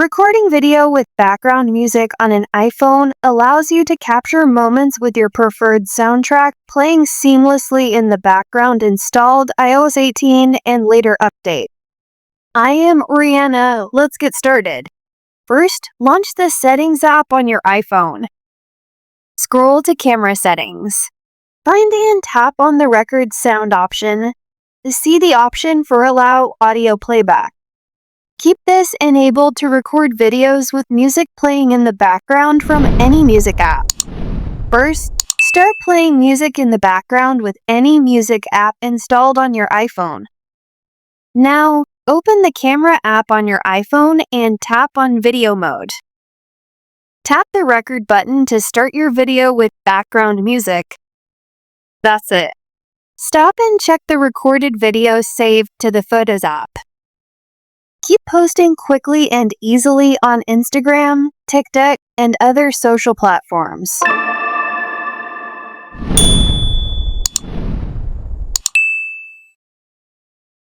Recording video with background music on an iPhone allows you to capture moments with your preferred soundtrack playing seamlessly in the background installed iOS 18 and later update. I am Rihanna. Let's get started. First, launch the Settings app on your iPhone. Scroll to Camera Settings. Find and tap on the Record Sound option. See the option for Allow Audio Playback. Keep this enabled to record videos with music playing in the background from any music app. First, start playing music in the background with any music app installed on your iPhone. Now, open the Camera app on your iPhone and tap on Video Mode. Tap the Record button to start your video with background music. That's it. Stop and check the recorded video saved to the Photos app. Keep posting quickly and easily on Instagram, TikTok, and other social platforms.